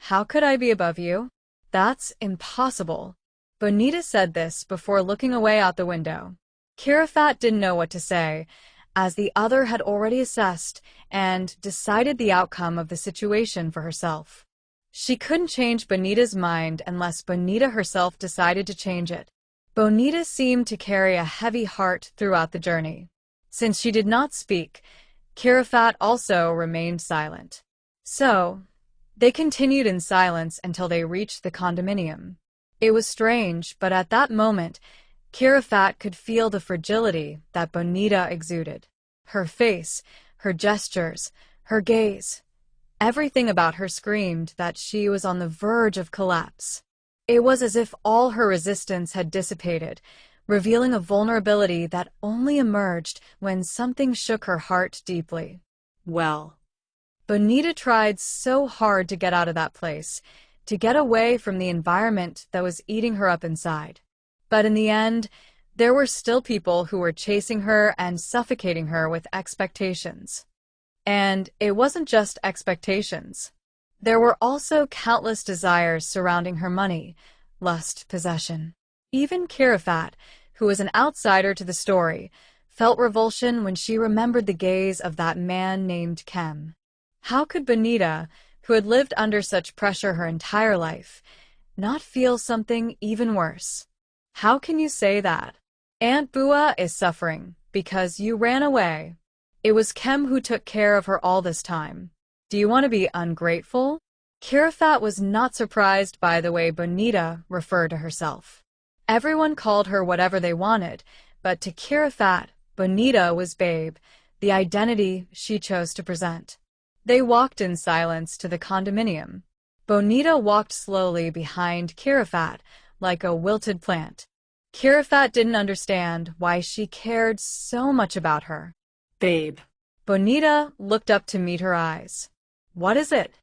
How could I be above you? That's impossible. Bonita said this before looking away out the window. Kirafat didn't know what to say, as the other had already assessed and decided the outcome of the situation for herself. She couldn't change Bonita's mind unless Bonita herself decided to change it. Bonita seemed to carry a heavy heart throughout the journey. Since she did not speak, Kirafat also remained silent. So, they continued in silence until they reached the condominium. It was strange, but at that moment, Kirafat could feel the fragility that Bonita exuded. Her face, her gestures, her gaze, everything about her screamed that she was on the verge of collapse. It was as if all her resistance had dissipated, revealing a vulnerability that only emerged when something shook her heart deeply. Well, Bonita tried so hard to get out of that place, to get away from the environment that was eating her up inside. But in the end, there were still people who were chasing her and suffocating her with expectations. And it wasn't just expectations. There were also countless desires surrounding her money, lust, possession. Even Kirafat, who was an outsider to the story, felt revulsion when she remembered the gaze of that man named Kem. How could Bonita, who had lived under such pressure her entire life, not feel something even worse? How can you say that? Aunt Bua is suffering because you ran away. It was Kem who took care of her all this time. Do you want to be ungrateful? Kirafat was not surprised by the way Bonita referred to herself. Everyone called her whatever they wanted, but to Kirafat, Bonita was Babe, the identity she chose to present. They walked in silence to the condominium. Bonita walked slowly behind Kirafat, like a wilted plant. Kirafat didn't understand why she cared so much about her. Babe. Bonita looked up to meet her eyes. What is it?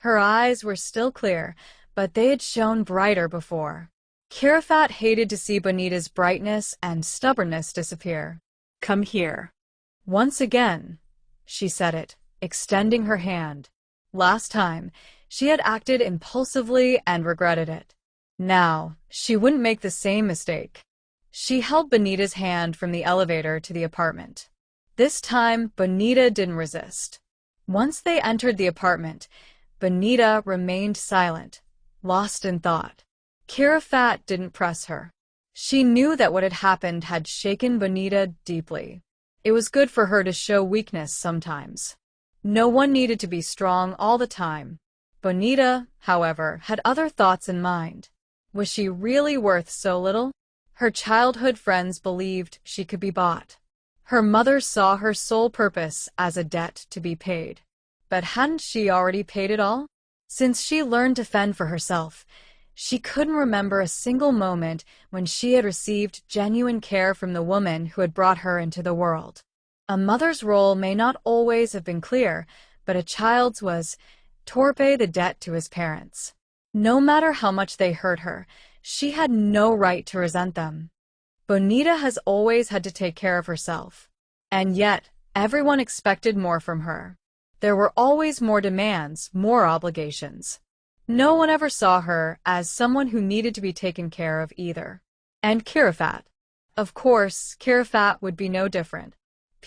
Her eyes were still clear, but they had shone brighter before. Kirafat hated to see Bonita's brightness and stubbornness disappear. Come here. Once again, she said it, extending her hand. Last time, she had acted impulsively and regretted it. Now, she wouldn't make the same mistake. She held Bonita's hand from the elevator to the apartment. This time, Bonita didn't resist. Once they entered the apartment, Bonita remained silent, lost in thought. Kirafat didn't press her. She knew that what had happened had shaken Bonita deeply. It was good for her to show weakness sometimes. No one needed to be strong all the time. Bonita, however, had other thoughts in mind. Was she really worth so little? Her childhood friends believed she could be bought. Her mother saw her sole purpose as a debt to be paid. But hadn't she already paid it all? Since she learned to fend for herself, she couldn't remember a single moment when she had received genuine care from the woman who had brought her into the world. A mother's role may not always have been clear, but a child's was to repay the debt to his parents. No matter how much they hurt her, she had no right to resent them. Bonita has always had to take care of herself. And yet, everyone expected more from her. There were always more demands, more obligations. No one ever saw her as someone who needed to be taken care of either. And Kirafat. Of course, Kirafat would be no different.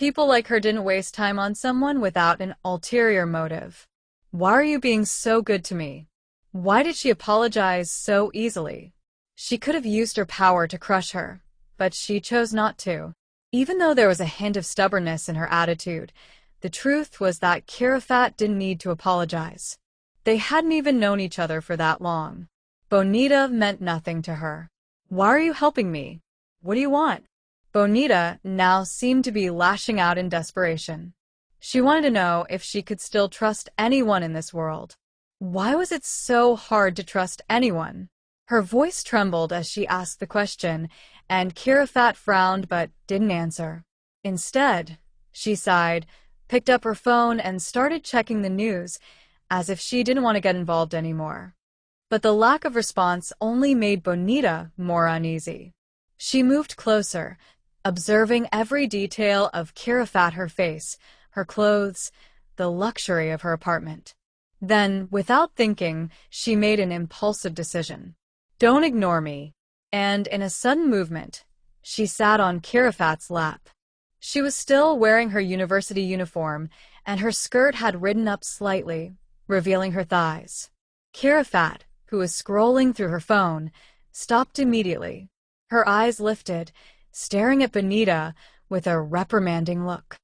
People like her didn't waste time on someone without an ulterior motive. Why are you being so good to me? Why did she apologize so easily? She could have used her power to crush her, but she chose not to. Even though there was a hint of stubbornness in her attitude, the truth was that Kirafat didn't need to apologize. They hadn't even known each other for that long. Bonita meant nothing to her. Why are you helping me? What do you want? Bonita now seemed to be lashing out in desperation. She wanted to know if she could still trust anyone in this world. Why was it so hard to trust anyone? Her voice trembled as she asked the question, and Kirafat frowned but didn't answer. Instead, she sighed, picked up her phone and started checking the news, as if she didn't want to get involved anymore. But the lack of response only made Bonita more uneasy. She moved closer, observing every detail of Kirafat, her face, her clothes, the luxury of her apartment. Then, without thinking, she made an impulsive decision. Don't ignore me. And in a sudden movement, she sat on Kirafat's lap. She was still wearing her university uniform, and her skirt had ridden up slightly, revealing her thighs. Kirafat, who was scrolling through her phone, stopped immediately. Her eyes lifted, staring at Benita with a reprimanding look.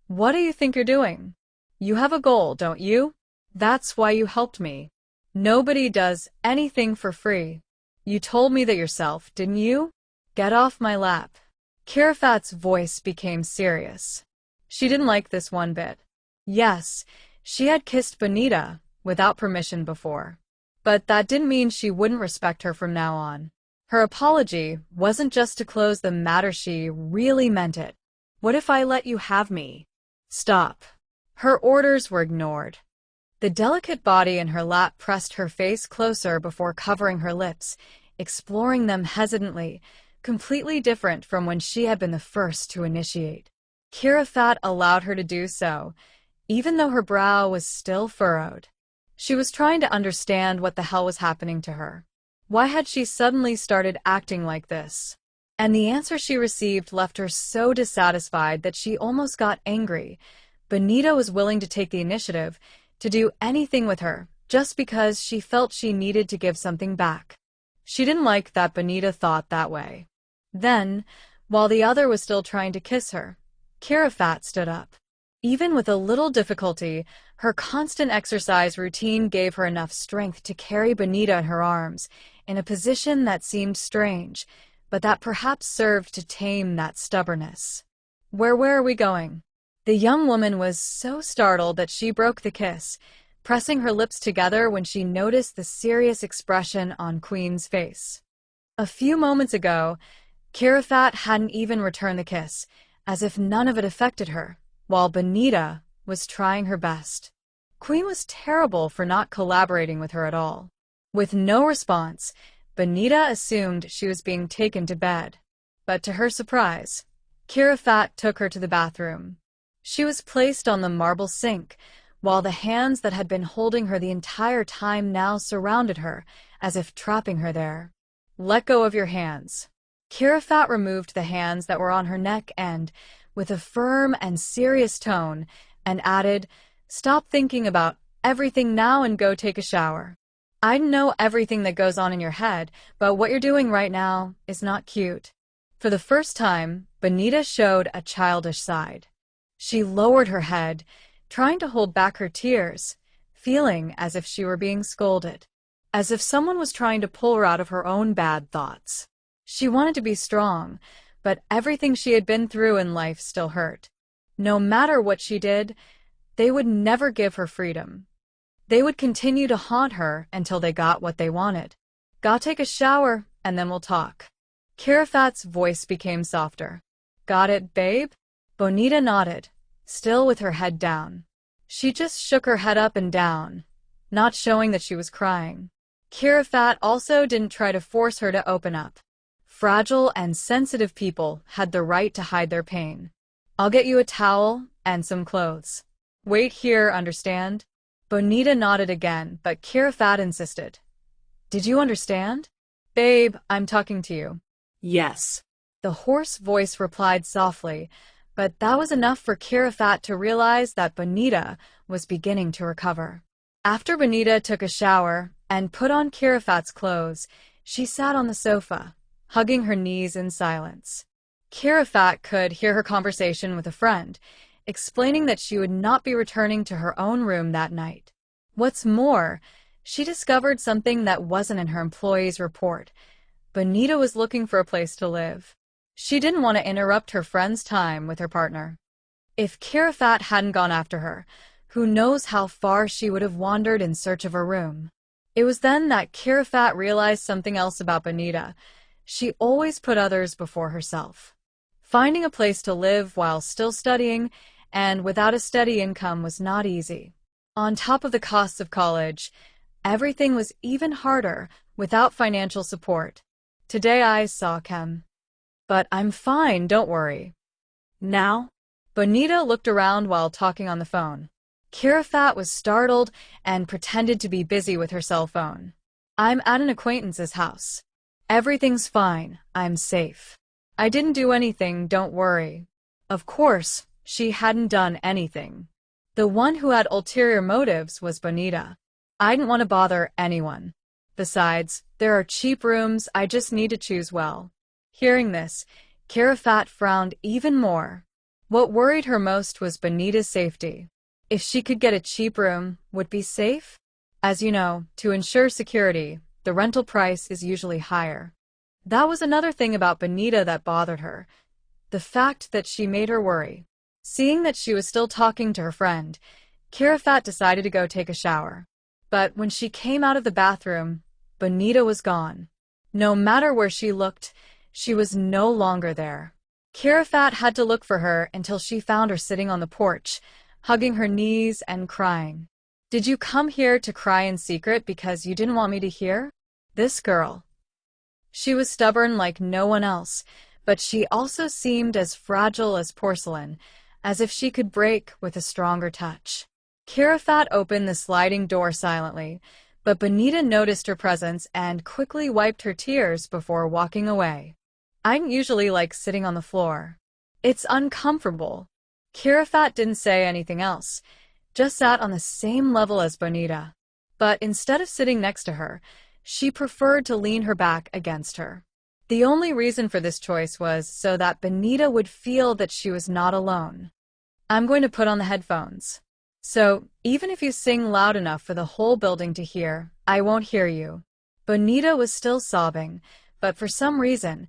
What do you think you're doing? You have a goal, don't you? That's why you helped me. Nobody does anything for free. You told me that yourself, didn't you? Get off my lap. Kirafat's voice became serious. She didn't like this one bit. Yes, she had kissed Benita without permission before. But that didn't mean she wouldn't respect her from now on. Her apology wasn't just to close the matter, she really meant it. What if I let you have me? Stop. Her orders were ignored. The delicate body in her lap pressed her face closer before covering her lips, exploring them hesitantly, completely different from when she had been the first to initiate. Kirafat allowed her to do so, even though her brow was still furrowed. She was trying to understand what the hell was happening to her. Why had she suddenly started acting like this? And the answer she received left her so dissatisfied that she almost got angry. Benita was willing to take the initiative, to do anything with her, just because she felt she needed to give something back. She didn't like that Benita thought that way. Then, while the other was still trying to kiss her, Kirafat stood up. Even with a little difficulty, her constant exercise routine gave her enough strength to carry Benita in her arms, in a position that seemed strange, but that perhaps served to tame that stubbornness. Where are we going? The young woman was so startled that she broke the kiss, pressing her lips together when she noticed the serious expression on Queen's face. A few moments ago, Kirafat hadn't even returned the kiss, as if none of it affected her, while Benita was trying her best. Queen was terrible for not collaborating with her at all. With no response, Benita assumed she was being taken to bed. But to her surprise, Kirafat took her to the bathroom. She was placed on the marble sink, while the hands that had been holding her the entire time now surrounded her, as if trapping her there. Let go of your hands. Kirafat removed the hands that were on her neck and, with a firm and serious tone, and added, Stop thinking about everything now and go take a shower. I know everything that goes on in your head, but what you're doing right now is not cute. For the first time, Benita showed a childish side. She lowered her head, trying to hold back her tears, feeling as if she were being scolded, as if someone was trying to pull her out of her own bad thoughts. She wanted to be strong, but everything she had been through in life still hurt. No matter what she did, they would never give her freedom. They would continue to haunt her until they got what they wanted. Go take a shower, and then we'll talk. Kirafat's voice became softer. Got it, babe? Bonita nodded, still with her head down. She just shook her head up and down, not showing that she was crying. Kirafat also didn't try to force her to open up. Fragile and sensitive people had the right to hide their pain. I'll get you a towel and some clothes. Wait here, understand? Bonita nodded again, but Kirafat insisted. Did you understand? Babe, I'm talking to you. Yes. The hoarse voice replied softly, but that was enough for Kirafat to realize that Bonita was beginning to recover. After Bonita took a shower and put on Kirafat's clothes, she sat on the sofa, hugging her knees in silence. Kirafat could hear her conversation with a friend, explaining that she would not be returning to her own room that night. What's more, she discovered something that wasn't in her employee's report. Bonita was looking for a place to live. She didn't want to interrupt her friend's time with her partner. If Kirafat hadn't gone after her, who knows how far she would have wandered in search of a room. It was then that Kirafat realized something else about Bonita. She always put others before herself. Finding a place to live while still studying and without a steady income was not easy. On top of the costs of college, everything was even harder without financial support. Today I saw Kem. But I'm fine, don't worry. Now? Bonita looked around while talking on the phone. Kirafat was startled and pretended to be busy with her cell phone. I'm at an acquaintance's house. Everything's fine. I'm safe. I didn't do anything, don't worry. Of course, she hadn't done anything. The one who had ulterior motives was Bonita. I didn't want to bother anyone. Besides, there are cheap rooms, I just need to choose well. Hearing this, Kirafat frowned even more. What worried her most was Bonita's safety. If she could get a cheap room, would be safe? As you know, to ensure security, the rental price is usually higher. That was another thing about Bonita that bothered her. The fact that she made her worry. Seeing that she was still talking to her friend, Kirafat decided to go take a shower. But when she came out of the bathroom, Bonita was gone. No matter where she looked, she was no longer there. Kirafat had to look for her until she found her sitting on the porch, hugging her knees and crying. Did you come here to cry in secret because you didn't want me to hear? This girl. She was stubborn like no one else, but she also seemed as fragile as porcelain, as if she could break with a stronger touch. Kirafat opened the sliding door silently, but Bonita noticed her presence and quickly wiped her tears before walking away. I don't usually like sitting on the floor. It's uncomfortable. Kirafat didn't say anything else, just sat on the same level as Bonita. But instead of sitting next to her, she preferred to lean her back against her. The only reason for this choice was so that Bonita would feel that she was not alone. I'm going to put on the headphones. So, even if you sing loud enough for the whole building to hear, I won't hear you. Bonita was still sobbing, but for some reason,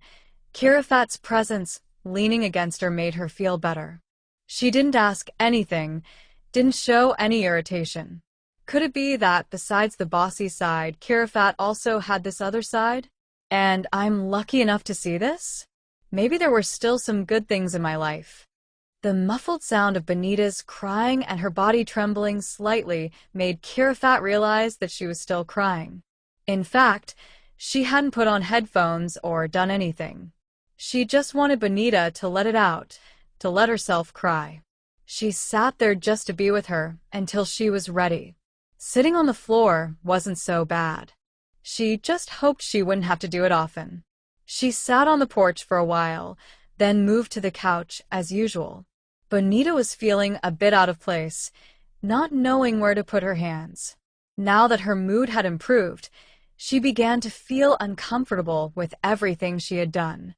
Kirafat's presence leaning against her made her feel better. She didn't ask anything, didn't show any irritation. Could it be that besides the bossy side, Kirafat also had this other side? And I'm lucky enough to see this? Maybe there were still some good things in my life. The muffled sound of Bonita's crying and her body trembling slightly made Kirafat realize that she was still crying. In fact, she hadn't put on headphones or done anything. She just wanted Bonita to let it out, to let herself cry. She sat there just to be with her until she was ready. Sitting on the floor wasn't so bad. She just hoped she wouldn't have to do it often. She sat on the porch for a while, then moved to the couch as usual. Bonita was feeling a bit out of place, not knowing where to put her hands. Now that her mood had improved, she began to feel uncomfortable with everything she had done.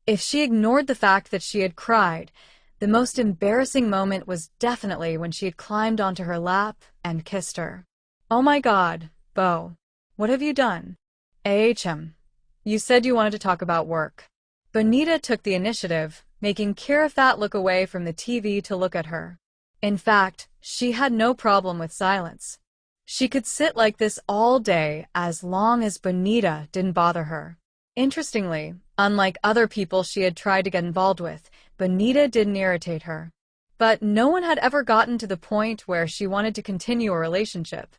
If she ignored the fact that she had cried, the most embarrassing moment was definitely when she had climbed onto her lap and kissed her. Oh my God, Bo. What have you done? Ahm. You said you wanted to talk about work. Bonita took the initiative, making Kirafat look away from the TV to look at her. In fact, she had no problem with silence. She could sit like this all day as long as Bonita didn't bother her. Interestingly, unlike other people she had tried to get involved with, Bonita didn't irritate her. But no one had ever gotten to the point where she wanted to continue a relationship.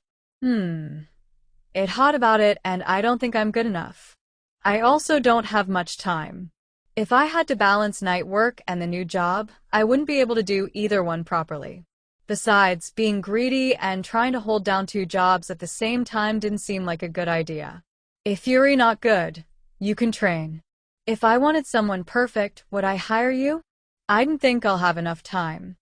It hot about it, and I don't think I'm good enough. I also don't have much time. If I had to balance night work and the new job, I wouldn't be able to do either one properly. Besides, being greedy and trying to hold down two jobs at the same time didn't seem like a good idea. If you're not good, you can train. If I wanted someone perfect, would I hire you? I didn't think I'll have enough time.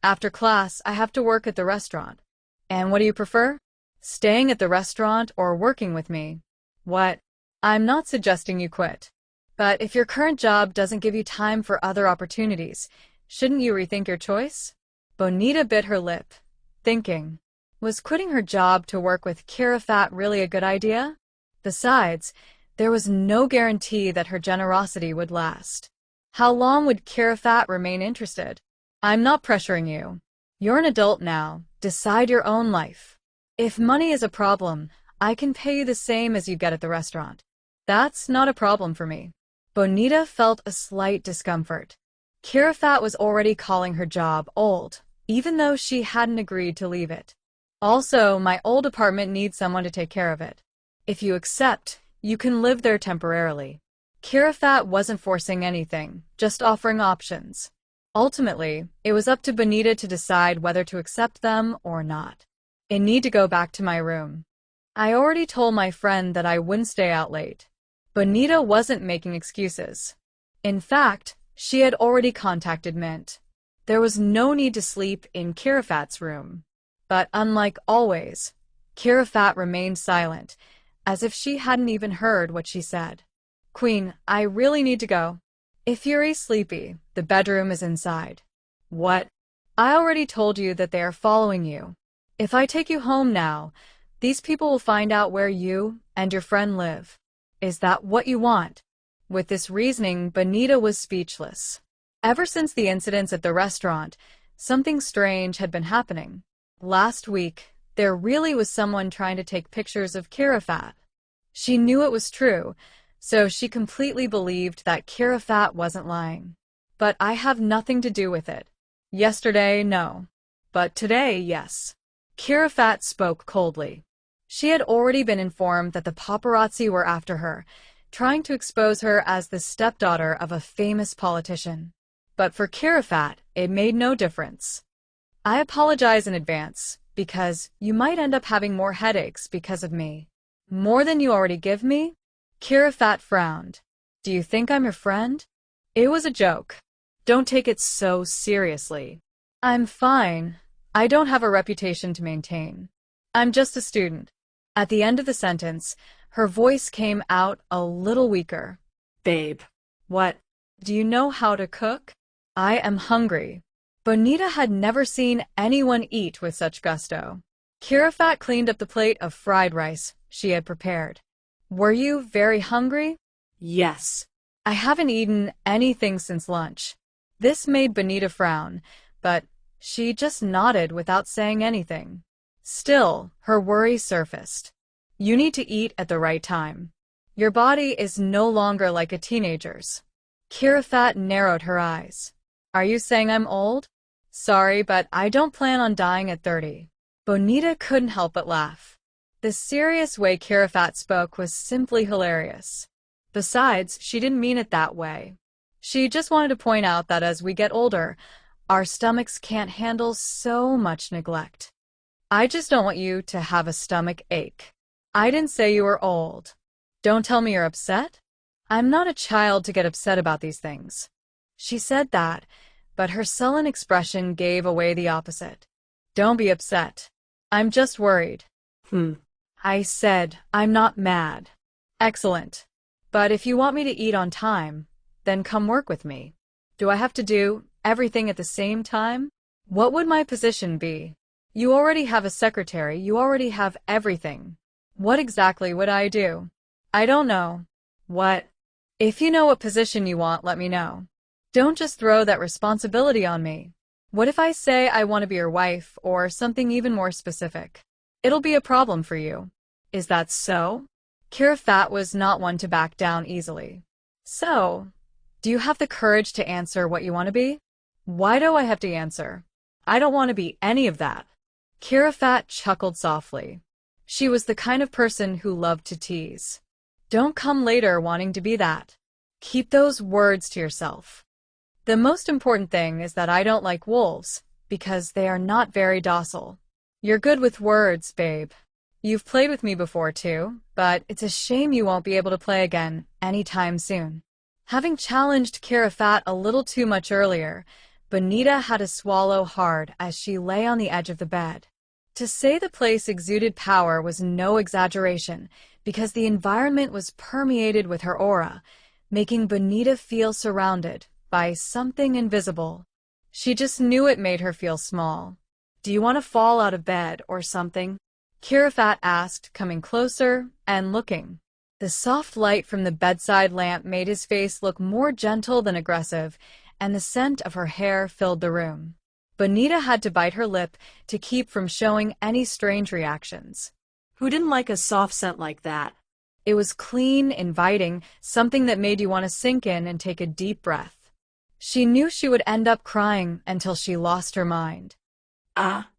After class, I have to work at the restaurant. And what do you prefer? Staying at the restaurant or working with me? What? I'm not suggesting you quit. But if your current job doesn't give you time for other opportunities, shouldn't you rethink your choice? Bonita bit her lip, thinking, was quitting her job to work with Kirafat really a good idea? Besides, there was no guarantee that her generosity would last. How long would Kirafat remain interested? I'm not pressuring you. You're an adult now. Decide your own life. If money is a problem, I can pay you the same as you get at the restaurant. That's not a problem for me. Bonita felt a slight discomfort. Kirafat was already calling her job old, even though she hadn't agreed to leave it. Also, my old apartment needs someone to take care of it. If you accept, you can live there temporarily. Kirafat wasn't forcing anything, just offering options. Ultimately, it was up to Bonita to decide whether to accept them or not. I need to go back to my room. I already told my friend that I wouldn't stay out late. Bonita wasn't making excuses. In fact, she had already contacted Mint. There was no need to sleep in Kirafat's room. But unlike always, Kirafat remained silent, as if she hadn't even heard what she said. Queen, I really need to go. If you're sleepy, the bedroom is inside. What? I already told you that they are following you. If I take you home now, these people will find out where you and your friend live. Is that what you want? With this reasoning, Bonita was speechless. Ever since the incidents at the restaurant, something strange had been happening. Last week, there really was someone trying to take pictures of Kirafat. She knew it was true, so she completely believed that Kirafat wasn't lying. But I have nothing to do with it. Yesterday, no. But today, yes. Kirafat spoke coldly. She had already been informed that the paparazzi were after her, trying to expose her as the stepdaughter of a famous politician. But for Kirafat, it made no difference. I apologize in advance, because you might end up having more headaches because of me. More than you already give me? Kirafat frowned. Do you think I'm your friend? It was a joke. Don't take it so seriously. I'm fine. I don't have a reputation to maintain. I'm just a student. At the end of the sentence, her voice came out a little weaker. Babe. What? Do you know how to cook? I am hungry. Bonita had never seen anyone eat with such gusto. Kirafat cleaned up the plate of fried rice she had prepared. Were you very hungry? Yes. I haven't eaten anything since lunch. This made Bonita frown, but she just nodded without saying anything. Still, her worry surfaced. You need to eat at the right time. Your body is no longer like a teenager's. Kirafat narrowed her eyes. Are you saying I'm old? Sorry, but I don't plan on dying at 30. Bonita couldn't help but laugh. The serious way Kirafat spoke was simply hilarious. Besides, she didn't mean it that way. She just wanted to point out that as we get older, our stomachs can't handle so much neglect. I just don't want you to have a stomach ache. I didn't say you were old. Don't tell me you're upset. I'm not a child to get upset about these things. She said that, but her sullen expression gave away the opposite. Don't be upset. I'm just worried. I said, I'm not mad. Excellent. But if you want me to eat on time, then come work with me. Do I have to do everything at the same time? What would my position be? You already have a secretary, you already have everything. What exactly would I do? I don't know. What? If you know what position you want, let me know. Don't just throw that responsibility on me. What if I say I want to be your wife, or something even more specific? It'll be a problem for you. Is that so? Kirafat was not one to back down easily. So, do you have the courage to answer what you want to be? Why do I have to answer? I don't want to be any of that. Kirafat chuckled softly. She was the kind of person who loved to tease. Don't come later wanting to be that. Keep those words to yourself. The most important thing is that I don't like wolves, because they are not very docile. You're good with words, babe. You've played with me before too, but it's a shame you won't be able to play again anytime soon. Having challenged Kirafat a little too much earlier, Bonita had to swallow hard as she lay on the edge of the bed. To say the place exuded power was no exaggeration, because the environment was permeated with her aura, making Bonita feel surrounded by something invisible. She just knew it made her feel small. Do you want to fall out of bed or something? Kirafat asked, coming closer and looking. The soft light from the bedside lamp made his face look more gentle than aggressive, and the scent of her hair filled the room. Bonita had to bite her lip to keep from showing any strange reactions. Who didn't like a soft scent like that? It was clean, inviting, something that made you want to sink in and take a deep breath. She knew she would end up crying until she lost her mind. Ah!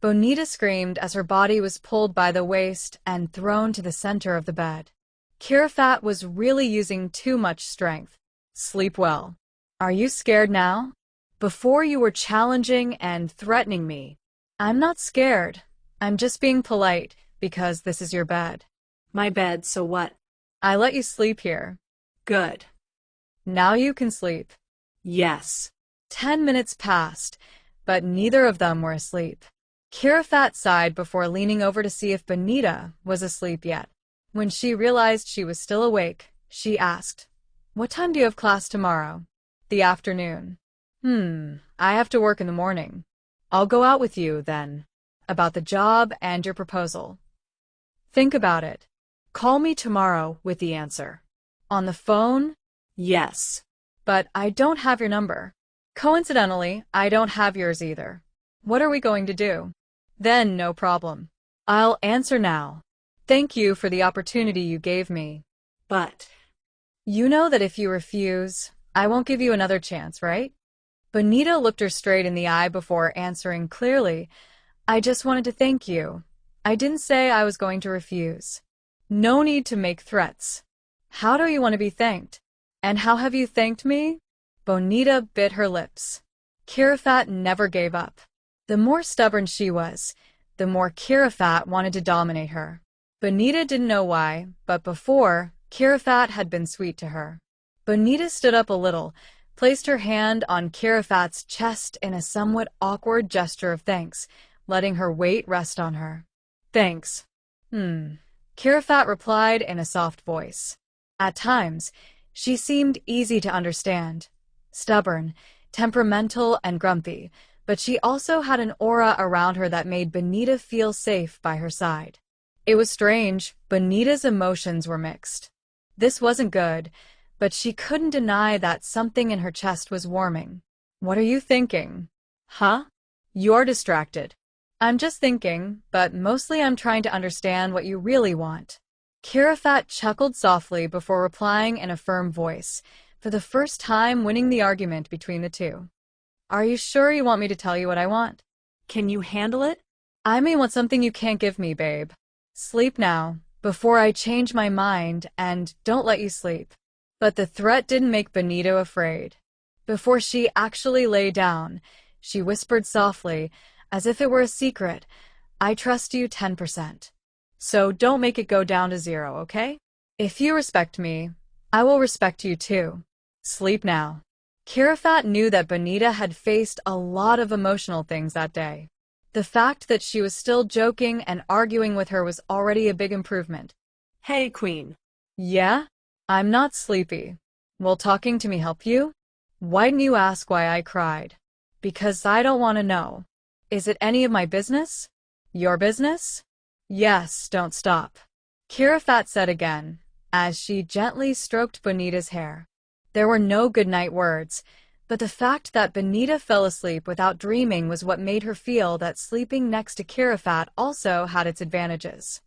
Bonita screamed as her body was pulled by the waist and thrown to the center of the bed. Kirafat was really using too much strength. Sleep well. Are you scared now? Before you were challenging and threatening me. I'm not scared. I'm just being polite because this is your bed. My bed, so what? I let you sleep here. Good. Now you can sleep. Yes. 10 minutes passed, but neither of them were asleep. Kirafat sighed before leaning over to see if Bonita was asleep yet. When she realized she was still awake, she asked, "What time do you have class tomorrow?" "The afternoon." I have to work in the morning. I'll go out with you, then. About the job and your proposal. Think about it. Call me tomorrow with the answer. On the phone? Yes. But I don't have your number. Coincidentally, I don't have yours either. What are we going to do? Then no problem. I'll answer now. Thank you for the opportunity you gave me. But You know that if you refuse, I won't give you another chance, right? Bonita looked her straight in the eye before answering clearly, "I just wanted to thank you. I didn't say I was going to refuse. No need to make threats. How do you want to be thanked? And how have you thanked me?" Bonita bit her lips. Kirafat never gave up. The more stubborn she was, the more Kirafat wanted to dominate her. Bonita didn't know why, but before, Kirafat had been sweet to her. Bonita stood up a little, placed her hand on Kirafat's chest in a somewhat awkward gesture of thanks, letting her weight rest on her. "Thanks." Kirafat replied in a soft voice. At times, she seemed easy to understand. Stubborn, temperamental, and grumpy, but she also had an aura around her that made Bonita feel safe by her side. It was strange, Bonita's emotions were mixed. This wasn't good, but she couldn't deny that something in her chest was warming. "What are you thinking?" "Huh? You're distracted." "I'm just thinking, but mostly I'm trying to understand what you really want." Kirafat chuckled softly before replying in a firm voice, for the first time winning the argument between the two. "Are you sure you want me to tell you what I want?" can you handle it? "I may want something you can't give me, babe. Sleep now, before I change my mind and don't let you sleep." But the threat didn't make Bonita afraid. Before she actually lay down, she whispered softly, as if it were a secret, "I trust you 10%. So don't make it go down to 0, okay? If you respect me, I will respect you too. Sleep now." Kirafat knew that Bonita had faced a lot of emotional things that day. The fact that she was still joking and arguing with her was already a big improvement. Hey, Queen. "Yeah? I'm not sleepy. Will talking to me help you?" "Why didn't you ask why I cried?" "Because I don't want to know." "Is it any of my business?" "Your business?" "Yes, don't stop," Kirafat said again, as she gently stroked Bonita's hair. There were no goodnight words, but the fact that Bonita fell asleep without dreaming was what made her feel that sleeping next to Kirafat also had its advantages.